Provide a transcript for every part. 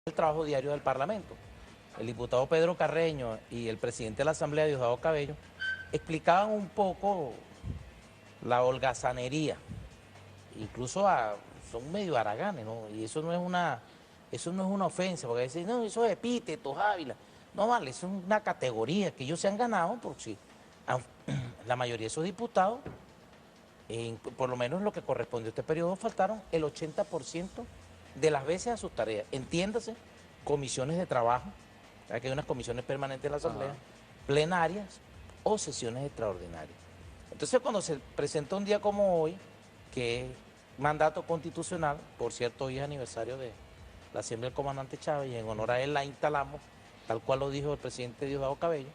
el trabajo diario del Parlamento. El diputado Pedro Carreño y el presidente de la Asamblea, Diosdado Cabello, explicaban un poco la holgazanería. Incluso son medio haraganes, ¿no? Y eso no es una ofensa, porque dicen, no, eso es epítetos, Ávila. No vale, eso es una categoría que ellos se han ganado, porque sí, la mayoría de esos diputados, por lo menos en lo que correspondió a este periodo, faltaron el 80% de las veces a sus tareas. Entiéndase, comisiones de trabajo, que hay unas comisiones permanentes de la Asamblea, plenarias o sesiones extraordinarias. Entonces, cuando se presenta un día como hoy, que es mandato constitucional, por cierto, hoy es aniversario de la Asamblea del Comandante Chávez, y en honor a él la instalamos, tal cual lo dijo el presidente Diosdado Cabello,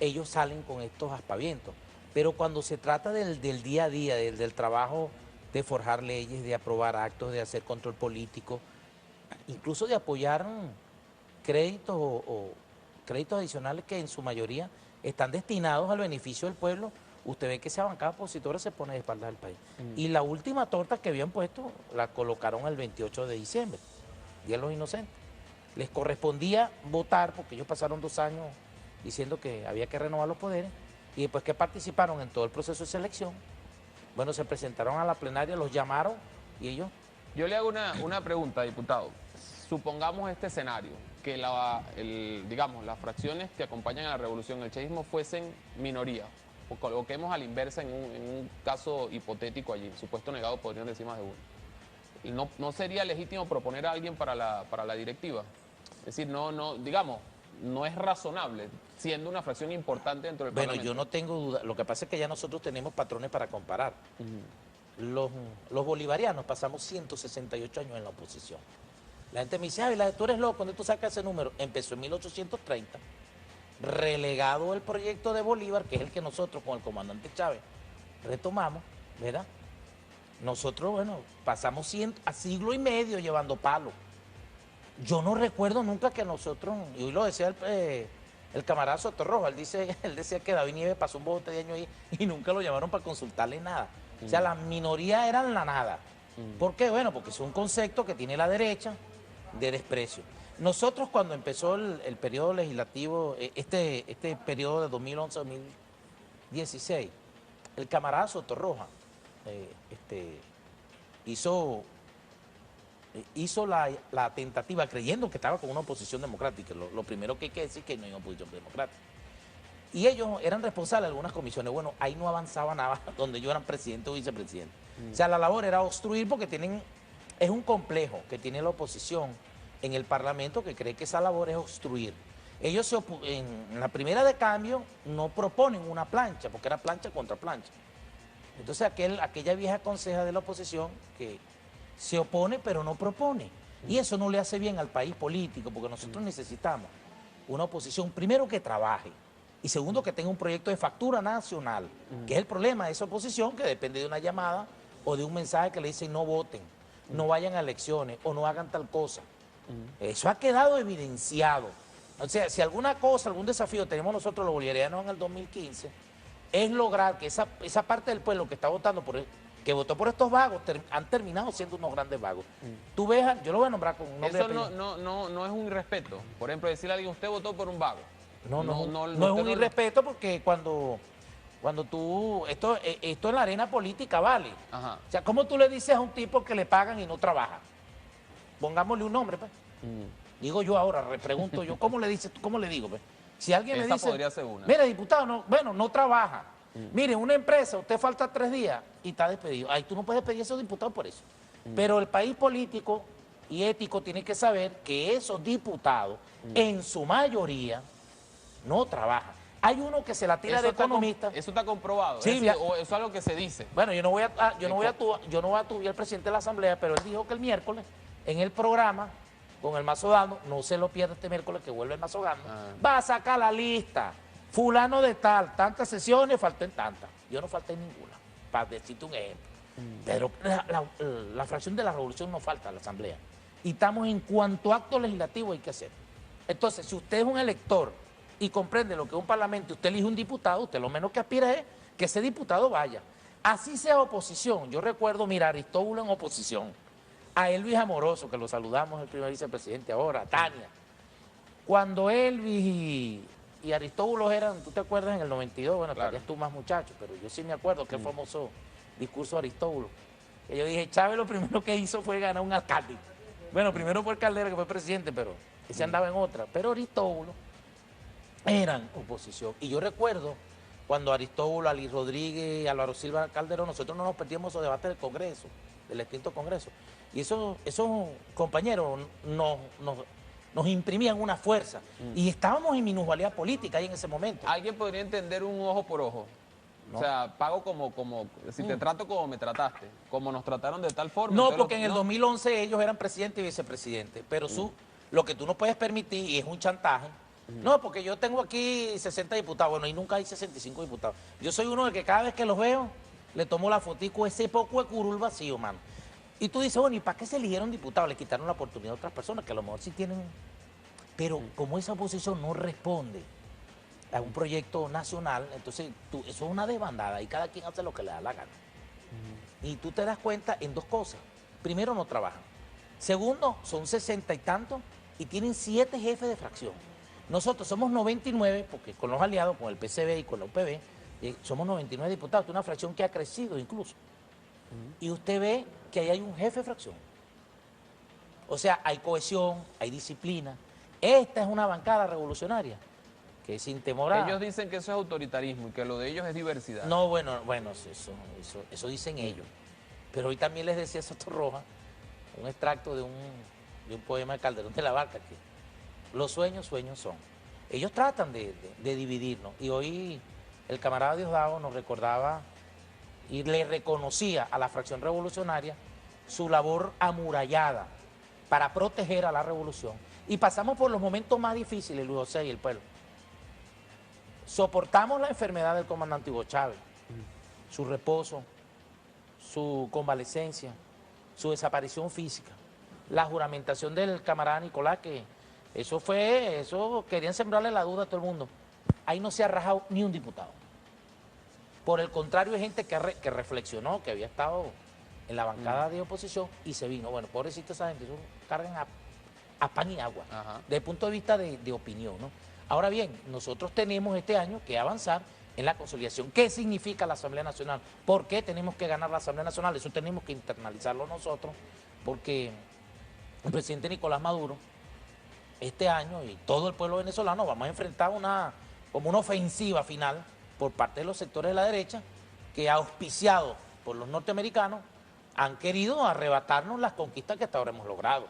ellos salen con estos aspavientos. Pero cuando se trata del día a día, del trabajo de forjar leyes, de aprobar actos, de hacer control político, incluso de apoyar créditos o créditos adicionales que en su mayoría están destinados al beneficio del pueblo, usted ve que esa bancada opositora se pone de espaldas al país. Y la última torta que habían puesto la colocaron el 28 de diciembre, Día de los Inocentes. Les correspondía votar, porque ellos pasaron 2 años diciendo que había que renovar los poderes, y después que participaron en todo el proceso de selección, bueno, se presentaron a la plenaria, los llamaron y ellos... Yo le hago una pregunta, diputado. Supongamos este escenario, que digamos, las fracciones que acompañan a la revolución, el chavismo, fuesen minoría, o coloquemos a la inversa en un caso hipotético allí, supuesto negado, podrían decir más de uno. ¿No sería legítimo proponer a alguien para la directiva? Es decir, digamos, no es razonable, siendo una fracción importante dentro del Parlamento. Bueno, yo no tengo duda. Lo que pasa es que ya nosotros tenemos patrones para comparar. Los bolivarianos pasamos 168 años en la oposición. La gente me dice, Ávila, tú eres loco, ¿dónde tú sacas ese número? Empezó en 1830, relegado el proyecto de Bolívar, que es el que nosotros con el comandante Chávez retomamos, ¿verdad? Nosotros, bueno, pasamos a siglo y medio llevando palo. Yo no recuerdo nunca que nosotros, y hoy lo decía el camarada Sotorroja, él decía que David Nieves pasó un bote de años ahí y nunca lo llamaron para consultarle nada. O sea, la minoría eran la nada. ¿Por qué? Bueno, porque es un concepto que tiene la derecha de desprecio. Nosotros cuando empezó el periodo legislativo, este periodo de 2011-2016, el camarada Sotorroja hizo la tentativa, creyendo que estaba con una oposición democrática. Lo primero que hay que decir es que no hay oposición democrática. Y ellos eran responsables de algunas comisiones. Bueno, ahí no avanzaba nada donde yo era presidente o vicepresidente. O sea, la labor era obstruir porque es un complejo que tiene la oposición en el Parlamento, que cree que esa labor es obstruir. Ellos en la primera de cambio no proponen una plancha, porque era plancha contra plancha. Entonces aquella vieja conseja de la oposición que se opone pero no propone. Y eso no le hace bien al país político, porque nosotros necesitamos una oposición, primero, que trabaje, y segundo, que tenga un proyecto de factura nacional, que es el problema de esa oposición, que depende de una llamada o de un mensaje que le dicen no voten, no vayan a elecciones o no hagan tal cosa. Eso ha quedado evidenciado. O sea, si alguna cosa, algún desafío tenemos nosotros los bolivarianos en el 2015, es lograr que esa parte del pueblo que está votando que votó por estos vagos, han terminado siendo unos grandes vagos. Tú ves, yo lo voy a nombrar con un nombre. Eso no es un irrespeto. Por ejemplo, decirle a alguien, usted votó por un vago. No es un irrespeto, porque cuando tú, esto en la arena política vale. Ajá. O sea, ¿cómo tú le dices a un tipo que le pagan y no trabaja? Pongámosle un nombre, pues. Digo yo ahora, pregunto yo, ¿cómo le dices, cómo le digo, pues? Si alguien me dice, podría ser una. mira, diputado, no trabaja. Mire, una empresa, usted falta 3 días y está despedido. Ahí tú no puedes despedir a esos diputados por eso. Pero el país político y ético tiene que saber que esos diputados, en su mayoría, no trabajan. Hay uno que se la tira de economista. Eso está comprobado. Sí, o eso es algo que se dice. Bueno, yo no voy a atubar al presidente de la Asamblea, pero él dijo que el miércoles, en el programa, con el Mazo Dando, no se lo pierda este miércoles que vuelve el Mazo Dando, va a sacar la lista. Fulano de tal, tantas sesiones, falté en tantas. Yo no falté en ninguna, para decirte un ejemplo. Pero la fracción de la revolución no falta a la Asamblea. Y estamos en cuanto acto legislativo hay que hacer. Entonces, si usted es un elector y comprende lo que es un parlamento, y usted elige un diputado, usted lo menos que aspira es que ese diputado vaya. Así sea oposición. Yo recuerdo, mira, Aristóbulo en oposición. a Elvis Amoroso, que lo saludamos, el primer vicepresidente ahora, a Tania. Cuando Elvis y Aristóbulo eran, ¿tú te acuerdas en el 92? Bueno, Claro. estarías tú más muchacho, pero yo sí me acuerdo que el famoso discurso de Aristóbulo. Que yo dije, Chávez lo primero que hizo fue ganar un alcalde. Bueno, primero fue Caldera, que fue presidente, pero ese andaba en otra. Pero Aristóbulo eran oposición. Y yo recuerdo cuando Aristóbulo, Ali Rodríguez, Álvaro Silva Calderón, nosotros no nos perdíamos esos debates del Congreso, del extinto Congreso. Y esos compañeros nos imprimían una fuerza. Y estábamos en minusvalía política ahí en ese momento. Alguien podría entender un ojo por ojo. No. O sea, pago como si te trato como me trataste, como nos trataron de tal forma. No, entonces porque en el 2011 ellos eran presidente y vicepresidente, pero lo que tú no puedes permitir, y es un chantaje, no, porque yo tengo aquí 60 diputados, bueno, y nunca hay 65 diputados. Yo soy uno de que cada vez que los veo, le tomo la fotico ese poco de curul vacío, mano. Y tú dices, bueno, ¿y para qué se eligieron diputados? Le quitaron la oportunidad a otras personas que a lo mejor sí tienen... Pero como esa oposición no responde a un proyecto nacional, entonces eso es una desbandada y cada quien hace lo que le da la gana. Y tú te das cuenta en dos cosas. Primero, no trabajan. Segundo, son 60 y tantos y tienen 7 jefes de fracción. Nosotros somos 99, porque con los aliados, con el PCB y con la UPB, somos 99 diputados, una fracción que ha crecido incluso. Y usted ve que ahí hay un jefe de fracción. O sea, hay cohesión, hay disciplina. Esta es una bancada revolucionaria que sin temor a... Ellos dicen que eso es autoritarismo y que lo de ellos es diversidad. No, bueno, eso dicen ellos. Pero hoy también les decía Soto Roja, un extracto de un poema de Calderón de la Barca, que los sueños son. Ellos tratan de dividirnos. Y hoy el camarada Diosdado nos recordaba y le reconocía a la fracción revolucionaria su labor amurallada para proteger a la revolución. Y pasamos por los momentos más difíciles, Luis José y el pueblo. Soportamos la enfermedad del comandante Hugo Chávez, su reposo, su convalecencia, su desaparición física, la juramentación del camarada Nicolás, que eso querían sembrarle la duda a todo el mundo. Ahí no se ha rajado ni un diputado. Por el contrario, hay gente que reflexionó, que había estado en la bancada de oposición y se vino. Bueno, pobrecito esa gente, eso cargan a pan y agua, desde el punto de vista de opinión, ¿no? Ahora bien, nosotros tenemos este año que avanzar en la consolidación. ¿Qué significa la Asamblea Nacional? ¿Por qué tenemos que ganar la Asamblea Nacional? Eso tenemos que internalizarlo nosotros, porque el presidente Nicolás Maduro, este año, y todo el pueblo venezolano, vamos a enfrentar como una ofensiva final por parte de los sectores de la derecha, que auspiciados por los norteamericanos, han querido arrebatarnos las conquistas que hasta ahora hemos logrado.